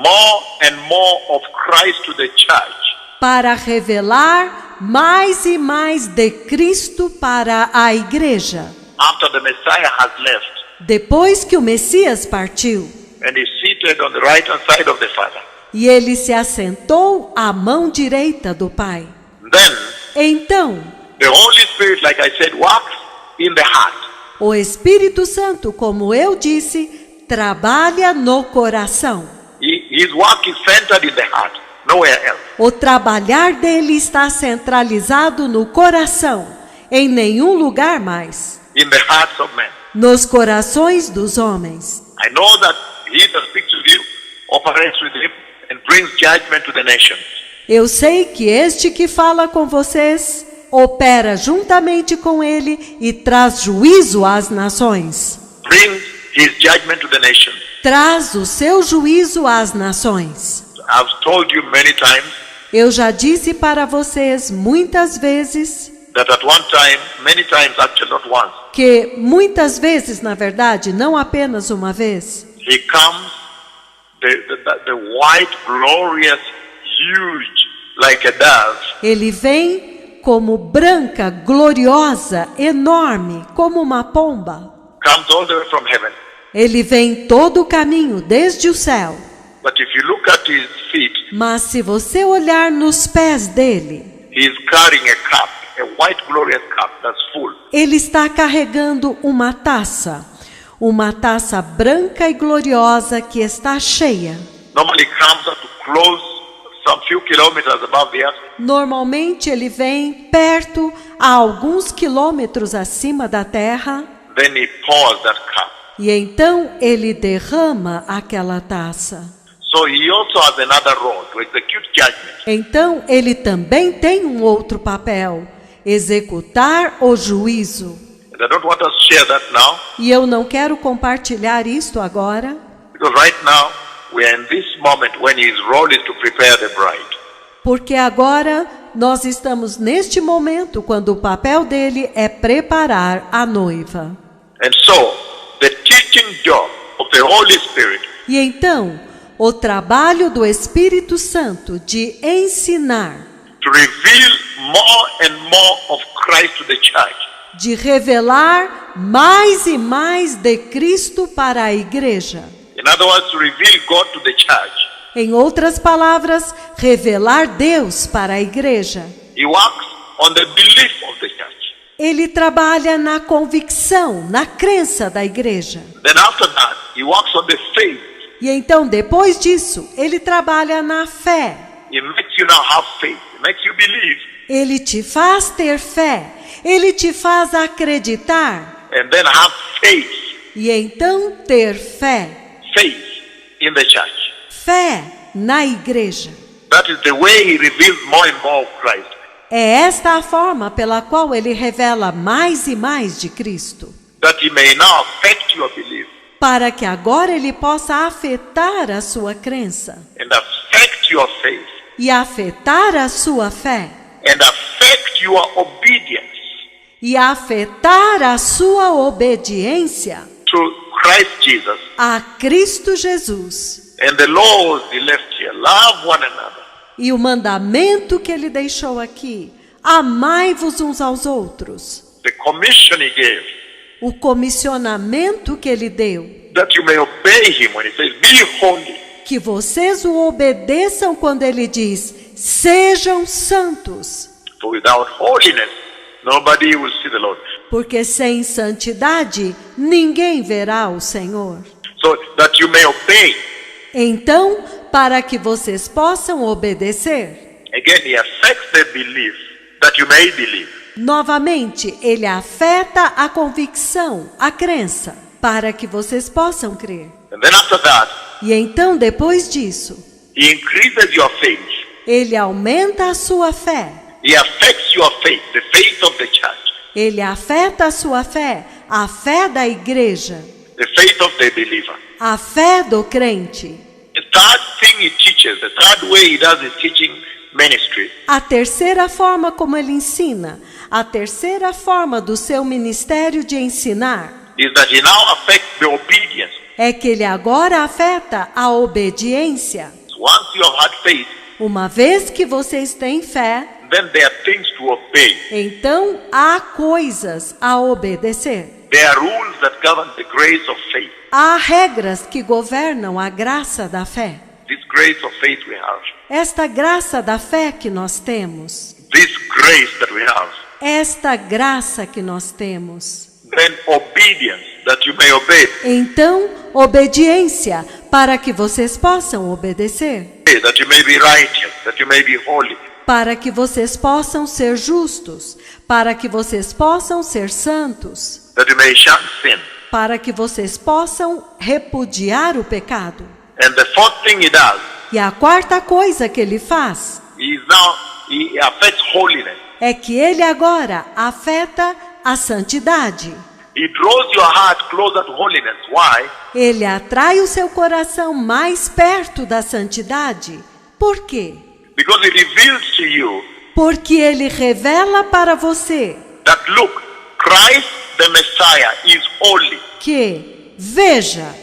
more and more of Christ to the church, Para revelar mais e mais de Cristo para a igreja. after the Messiah has left Depois que o Messias partiu, and is seated on the right hand side of the Father, e ele se assentou à mão direita do Pai. then Então, the Holy Spirit, like I said, works in the heart. o Espírito Santo, como eu disse, trabalha no coração. His work is centered in the heart, nowhere else. O trabalhar dele está centralizado no coração, em nenhum lugar mais, In the hearts of men. nos corações dos homens. I know that he that speaks with you operates with him and brings judgment to the nations. Eu sei que este que fala com vocês opera juntamente com ele e traz juízo às nações. Brings his judgment to the nations. Traz o seu juízo às nações. I've told you many times Eu já disse para vocês muitas vezes that at one time, many times actually, not once, que muitas vezes, na verdade, não apenas uma vez, he comes, the white, glorious, huge, like a dove, ele vem como branca, gloriosa, enorme, como uma pomba. comes all the way from heaven. Ele vem todo o caminho, desde o céu. But if you look at his feet, Mas se você olhar nos pés dele, he is carrying a cup, a white, glorious cup that's full. ele está carregando uma taça branca e gloriosa que está cheia. Normally comes up to close some few kilometers above the earth. Normalmente ele vem perto, a alguns quilômetros acima da terra, Then he pours that cup. e então ele derrama aquela taça. So he also has another role to execute judgment. Então ele também tem um outro papel, executar o juízo. And I don't want us to share that now, E eu não quero compartilhar isto agora, because right now we are in this moment when his role is to prepare the bride. porque agora nós estamos neste momento quando o papel dele é preparar a noiva. And so the teaching job of the Holy Spirit E então, o trabalho do Espírito Santo de ensinar, to reveal more and more of Christ to the church de revelar mais e mais de Cristo para a igreja. In other words, to reveal God to the church. Em outras palavras, revelar Deus para a igreja. He works on the belief of the church. Ele trabalha na convicção, na crença da igreja. Then after that, he works on the faith. E então, depois disso, ele trabalha na fé. He makes you now have faith. He makes you believe. Ele te faz ter fé. Ele te faz acreditar. And then have faith. E então ter fé. Faith in the church. Fé na igreja. That is the way he reveals more and more of Christ. É esta a forma pela qual ele revela mais e mais de Cristo. That he may now affect your belief. Para que agora ele possa afetar a sua crença. And affect your faith. E afetar a sua fé. And affect your obedience. e afetar a sua obediência to Christ Jesus. a Cristo Jesus. And the laws he left here, love one another. E o mandamento que ele deixou aqui, amai-vos uns aos outros. The commission he gave, O comissionamento que ele deu, that you may obey him when he says, be holy. que vocês o obedeçam quando ele diz, sejam santos. For without holiness, nobody will see the Lord. Porque sem santidade, ninguém verá o Senhor. So that you may obey. Então, para que vocês possam obedecer, Again, he affects the belief that you may believe. novamente, ele afeta a convicção, a crença, para que vocês possam crer. And then after that, E então, depois disso, he increases your faith. ele aumenta a sua fé. He affects your faith, the faith of the church, Ele afeta a sua fé, a fé da igreja, the faith of the believer. a fé do crente. The third thing he teaches, the third way he does his teaching ministry, A terceira forma como ele ensina, a terceira forma do seu ministério de ensinar, is that he now affects the obedience. é que ele agora afeta a obediência. Once you have had faith, Uma vez que vocês têm fé, then there are things to obey. então há coisas a obedecer. There are rules that govern the grace of faith. Há regras que governam a graça da fé. This grace of faith we have. Esta graça da fé que nós temos, This grace that we have. esta graça que nós temos. Then obedience, that you may obey. Então, obediência, para que vocês possam obedecer, That you may be righteous, that you may be holy. para que vocês possam ser justos, para que vocês possam ser santos, That you may shun sin. para que vocês possam repudiar o pecado. And the fourth thing he does, E a quarta coisa que ele faz he affects holiness. é que ele agora afeta a santidade. He draws your heart closer to holiness. Why? Ele atrai o seu coração mais perto da santidade. Por quê? Because he reveals to you Porque ele revela para você that look, Christ the Messiah is holy. que, veja,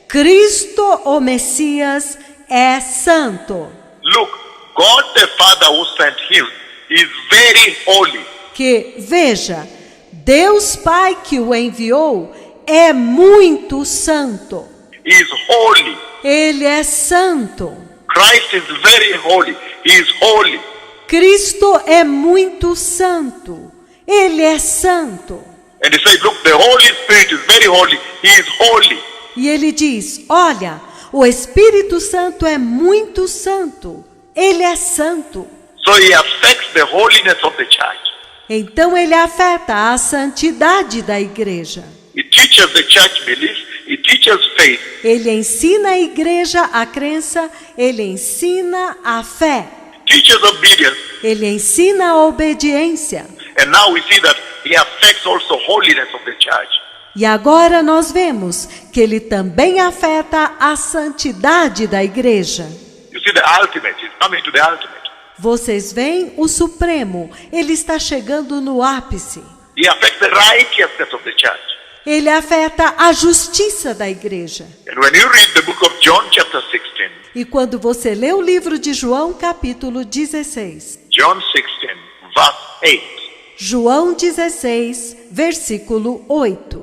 Cristo, o Messias, é santo. Look, God the Father who sent him is very holy. Que, veja, Deus Pai que o enviou é muito santo. He is holy. Ele é santo. Christ is very holy. He is holy. Cristo é muito santo. Ele é santo. And he said, look, the Holy Spirit is very holy. He is holy. E ele diz, olha, o Espírito Santo é muito santo. Ele é santo. So he affects the holiness of the church. Então ele afeta a santidade da igreja. He teaches the church belief. He teaches faith. Ele ensina a igreja a crença, ele ensina a fé, Teaches obedience. ele ensina a obediência. And now we see that he affects also holiness of the church. E agora nós vemos que ele também afeta a santidade da igreja. You see the ultimate. He's coming to the ultimate. Vocês veem o Supremo, ele está chegando no ápice. He affects the righteousness of the church. Ele afeta a justiça da igreja. And when you read the book of John chapter 16, E quando você lê o livro de João, capítulo 16, John 16, verse 8, João 16, versículo 8,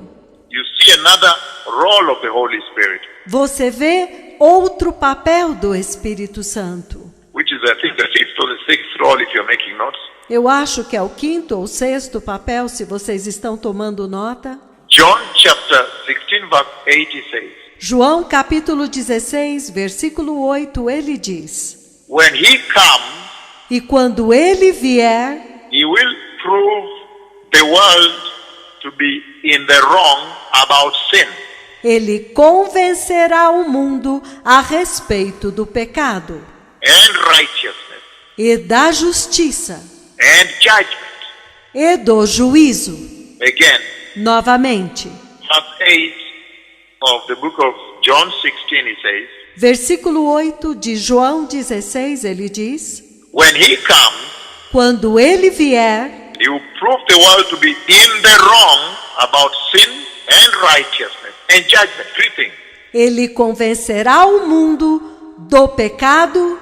you see another role of the Holy Spirit, você vê outro papel do Espírito Santo. which is, I think, the fifth or the sixth role if you're making notes. Eu acho que é o quinto ou sexto papel, se vocês estão tomando nota. John chapter 16, verse 8, he says, João capítulo 16, versículo 8, ele diz: when he comes, E quando ele vier, he will prove the world to be in the wrong about sin. ele convencerá o mundo a respeito do pecado And righteousness e da justiça and judgment. e do juízo. Again, Novamente, verse 8 of the book of John 16, he says, versículo 8 de João 16, ele diz: when he comes, Quando ele vier, He will prove the world to be in the wrong about sin and righteousness and judgment. Three things. Ele convencerá o mundo do pecado,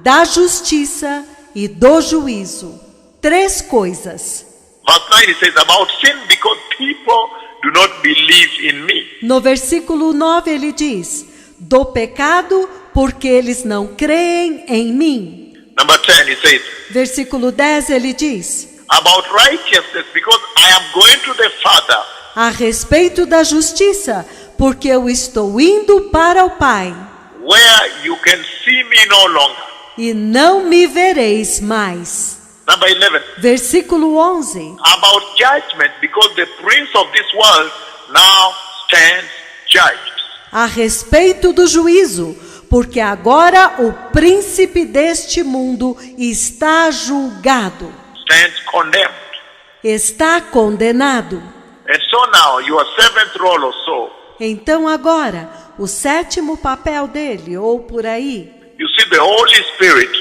da justiça e do juízo. 3 coisas. Verse 9 it says about sin because people do not believe in me. No versículo 9 ele diz: do pecado, porque eles não creem em mim. Number 10 it says Versículo 10 ele diz: about righteousness because I am going to the Father. a respeito da justiça, porque eu estou indo para o Pai, Where you can see me no longer. e não me vereis mais. Number 11. Versículo 11. About judgment because the prince of this world now stands judged. A respeito do juízo, porque agora o príncipe deste mundo está julgado, Stands condemned. está condenado. And so now your seventh role or so, Então agora, o 7º papel dele, ou por aí, you see the Holy Spirit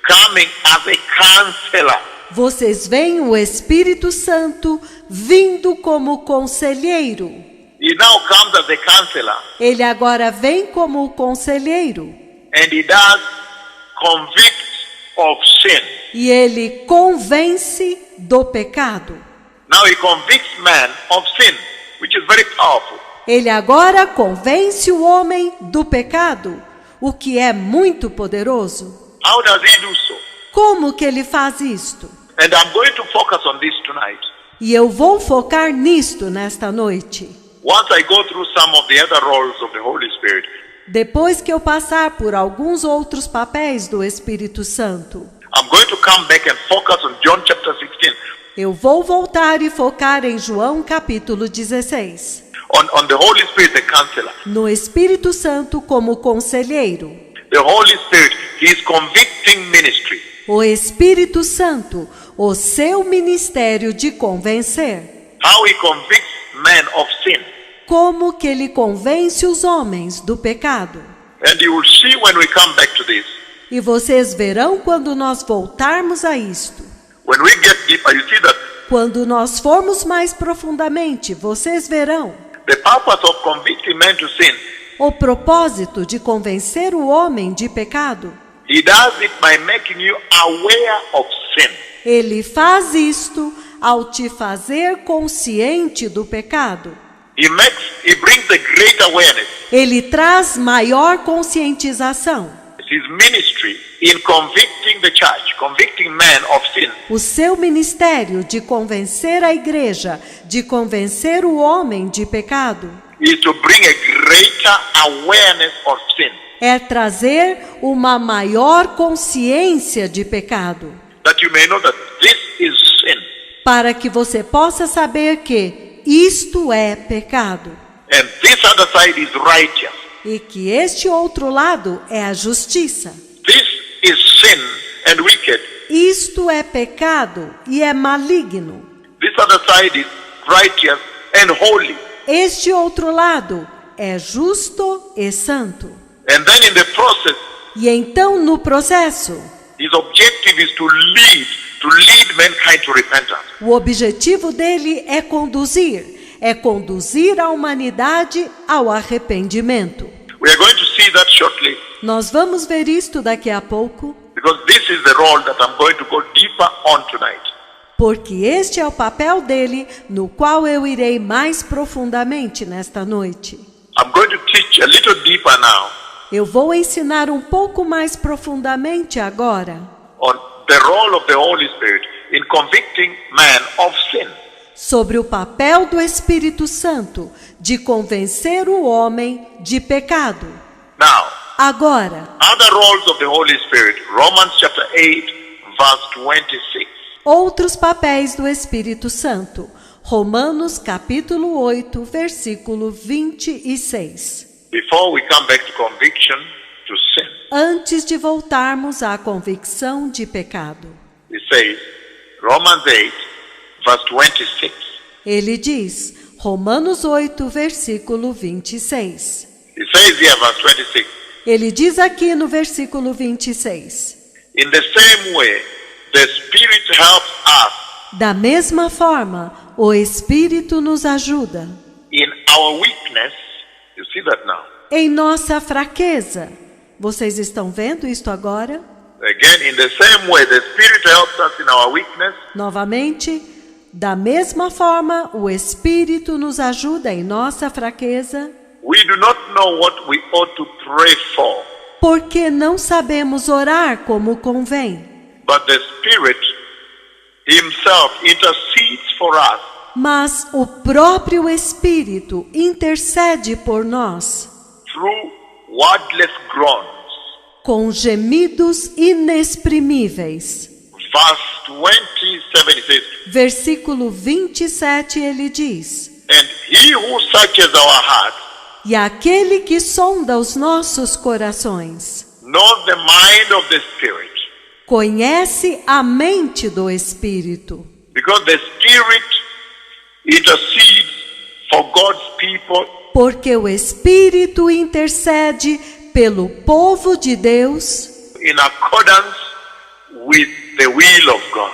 coming as a counselor. vocês veem o Espírito Santo vindo como conselheiro. He now comes as a counselor Ele agora vem como conselheiro and he does convict of sin. e ele convence do pecado. Now he convicts man of sin, which is very powerful. Ele agora convence o homem do pecado, o que é muito poderoso. How does he do so? Como que ele faz isto? And I'm going to focus on this tonight. E eu vou focar nisto nesta noite. Once I go through some of the other roles of the Holy Spirit, Depois que eu passar por alguns outros papéis do Espírito Santo, I'm going to come back and focus on John chapter 16, eu vou voltar e focar em João capítulo 16, on the Holy Spirit, the counselor. no Espírito Santo como conselheiro. The Holy Spirit, he is convicting ministry. O Espírito Santo, o seu ministério de convencer. How he convicts men of sin. Como que ele convence os homens do pecado. And you will see when we come back to this. E vocês verão quando nós voltarmos a isto. When we get deeper, you see that Quando nós formos mais profundamente, vocês verão the purpose of convicting men to sin, o propósito de convencer o homem de pecado. he does it by making you aware of sin. Ele faz isto ao te fazer consciente do pecado. He brings a great awareness. Ele traz maior conscientização. His ministry in convicting the church, convicting men of sin, O seu ministério de convencer a igreja, de convencer o homem de pecado, is to bring a greater awareness of sin. é trazer uma maior consciência de pecado, That you may know that this is sin. para que você possa saber que isto é pecado And this other side is righteous. e que este outro lado é a justiça. This is sin and wicked. Isto é pecado e é maligno. This other side is righteous and holy. Este outro lado é justo e santo. And then in the process, E então, no processo, his objective is to lead mankind to repentance. o objetivo dele é conduzir a humanidade ao arrependimento. We are going to see that shortly, Nós vamos ver isto daqui a pouco, because this is the role that I'm going to go deeper on tonight. porque este é o papel dele, no qual eu irei mais profundamente nesta noite. I'm going to teach a little deeper now Eu vou ensinar um pouco mais profundamente agora on the role of the Holy Spirit in convicting man of sin. sobre o papel do Espírito Santo de convencer o homem de pecado. Now, Agora, other roles of the Holy Spirit, Romans chapter 8, verse 26. outros papéis do Espírito Santo. Romanos capítulo 8, versículo 26. Before we come back to conviction to sin, Antes de voltarmos à convicção de pecado. it says, Romans 8, verse 26. Ele diz, Romanos 8, versículo 26. It says here, verse 26, Ele diz aqui no versículo 26. in the same way, the Spirit helps us Da mesma forma, o Espírito nos ajuda. In our weakness, you see that now. Em nossa fraqueza. Vocês estão vendo isto agora? Again, in the same way, the Spirit helps us in our weakness. Novamente, da mesma forma, o Espírito nos ajuda em nossa fraqueza, We do not know what we ought to pray for, porque não sabemos orar como convém. but the Spirit Himself intercedes for us Mas o próprio Espírito intercede por nós, through wordless groans. com gemidos inexprimíveis. Verse 27 says, Versículo 27, ele diz: and He who searches our hearts E aquele que sonda os nossos corações, knows the mind of the Spirit, conhece a mente do Espírito, because the Spirit intercedes for God's people porque o Espírito intercede pelo povo de Deus in accordance with the will of God.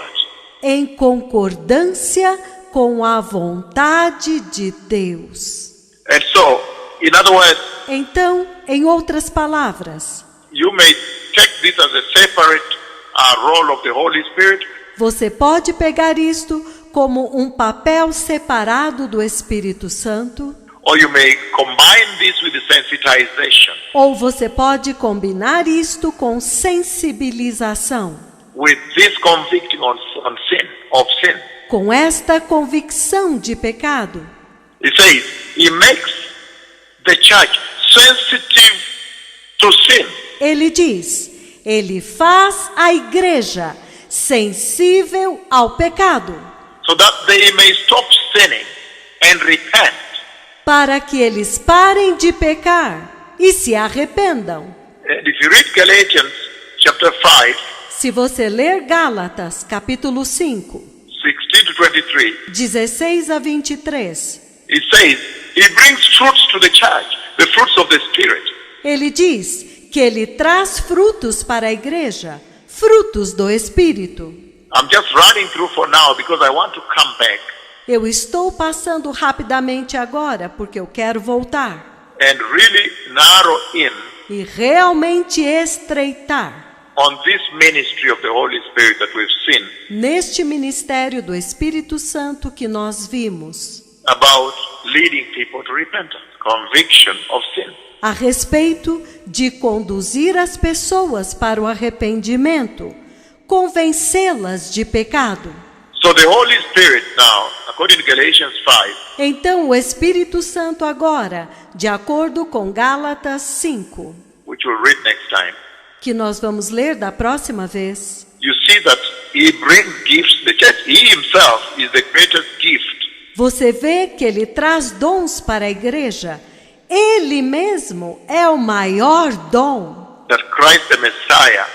em concordância com a vontade de Deus. And so, in other words, Então, em outras palavras, you may take this as a separate role of the Holy Spirit, você pode pegar isto como um papel separado do Espírito Santo, or you may combine this with the sensitization, ou você pode combinar isto com sensibilização, with this convicting of sin. com esta convicção de pecado. He says, He makes the church sensitive to sin. Ele diz, ele faz a igreja sensível ao pecado, So that they may stop sinning and repent. para que eles parem de pecar e se arrependam. And if you read Galatians chapter 5, Se você ler Gálatas, capítulo 5, 16 to 23, 16 a 23, it says, He brings fruits to the church, the fruits of the Spirit. ele diz que ele traz frutos para a igreja, frutos do Espírito. I'm just running through for now because I want to come back Eu estou passando rapidamente agora porque eu quero voltar and really narrow in e realmente estreitar on this ministry of the Holy Spirit that we've seen neste ministério do Espírito Santo que nós vimos, about leading people to repentance, conviction of sin. a respeito de conduzir as pessoas para o arrependimento, convencê-las de pecado. So the Holy Spirit now, according to Galatians 5, Então o Espírito Santo agora, de acordo com Gálatas 5, which we'll read next time, que nós vamos ler da próxima vez, you see that He brings gifts to the church. He Himself is the greatest gift. você vê que ele traz dons para a igreja. Ele mesmo é o maior dom, That Christ the Messiah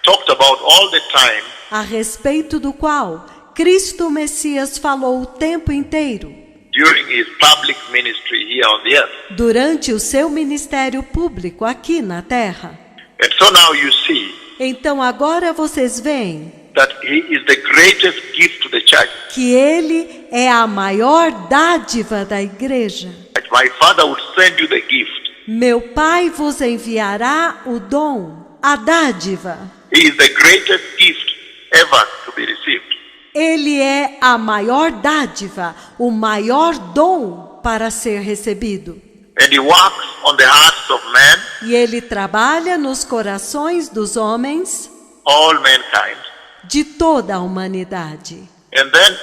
talked about all the time a respeito do qual Cristo Messias falou o tempo inteiro, during His public ministry here on the earth. durante o seu ministério público aqui na terra. And so now you see Então agora vocês veem that He is the greatest gift to the church. que ele é a maior dádiva da igreja. My Father would send you the gift. Meu Pai vos enviará o dom, a dádiva. He is the greatest gift ever to be received. Ele é a maior dádiva, o maior dom para ser recebido. And He works on the hearts of men, E ele trabalha nos corações dos homens, all mankind. de toda a humanidade. And then,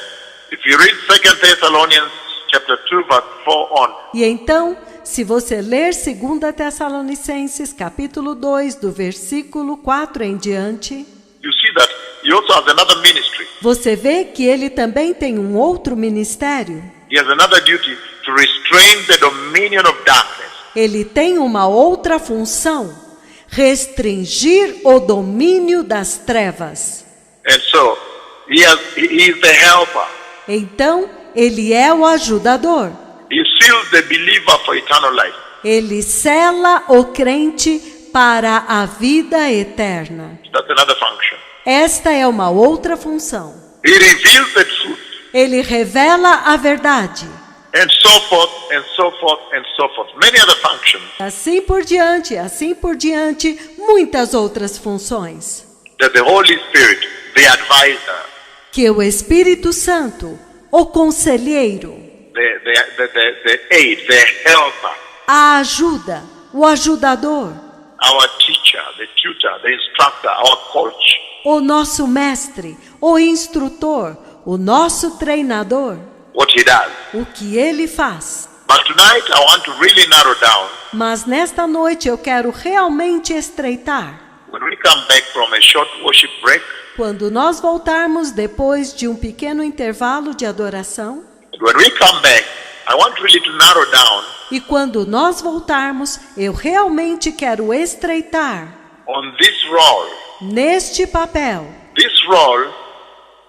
if you read 2 Thessalonians chapter 2, verse 4 on, E então, se você ler 2 Tessalonicenses, capítulo 2, do versículo 4 em diante, you see that He also has another ministry. você vê que ele também tem um outro ministério. He has another duty to restrain the dominion of darkness. Ele tem uma outra função: restringir o domínio das trevas. And so, He is the helper. Então, ele é o ajudador. He seals the believer for eternal life. Ele sela o crente para a vida eterna. That's another function. Esta é uma outra função. He reveals the Ele revela a verdade. and so forth, and so forth, and so forth. Many other functions Assim por diante, muitas outras funções. that the Holy Spirit, the advisor, Que o Espírito Santo, o conselheiro, the aid, the helper, a ajuda, o ajudador, our teacher, the tutor, the instructor, our coach, o nosso mestre, o instrutor, o nosso treinador, what he does. o que ele faz. But tonight I want to really narrow down. Mas nesta noite eu quero realmente estreitar. When we come back from a short worship break, Quando nós voltarmos depois de um pequeno intervalo de adoração, when we come back, I want really to narrow down e quando nós voltarmos, eu realmente quero estreitar on this role neste papel,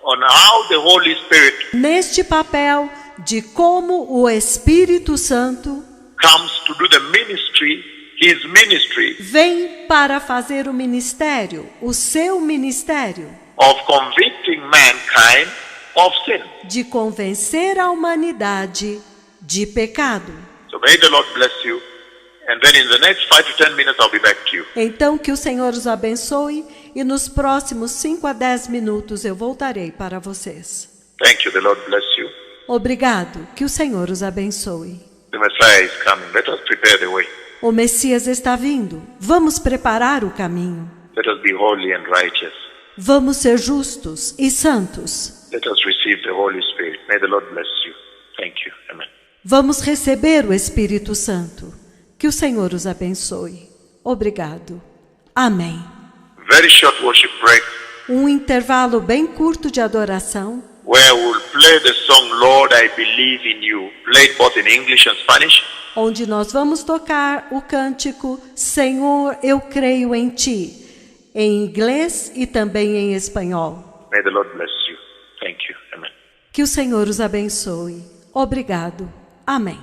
on how the Holy Spirit neste papel de como o Espírito Santo comes to do the ministry, his ministry vem para fazer o ministério, o seu ministério, of convicting mankind of sin. de convencer a humanidade de pecado. So may the Lord bless you. And then in the next 5 to 10 minutes I'll be back to you. Então que o Senhor os abençoe e nos próximos 5 a 10 minutos eu voltarei para vocês. Thank you. The Lord bless you. Obrigado, que o Senhor os abençoe. The Messiah is coming. Let us prepare the way. O Messias está vindo. Vamos preparar o caminho. Let us be holy and righteous. Vamos ser justos e santos. Let us receive the Holy Spirit. May the Lord bless you. Thank you. Amen. Vamos receber o Espírito Santo. Que o Senhor os abençoe. Obrigado. Amém. Very short worship break Um intervalo bem curto de adoração, where we'll play the song Lord I Believe in You, played both in English and Spanish. onde nós vamos tocar o cântico Senhor, eu creio em Ti, em inglês e também em espanhol. May the Lord bless you. Thank you. Amen. Que o Senhor os abençoe. Obrigado. Amém.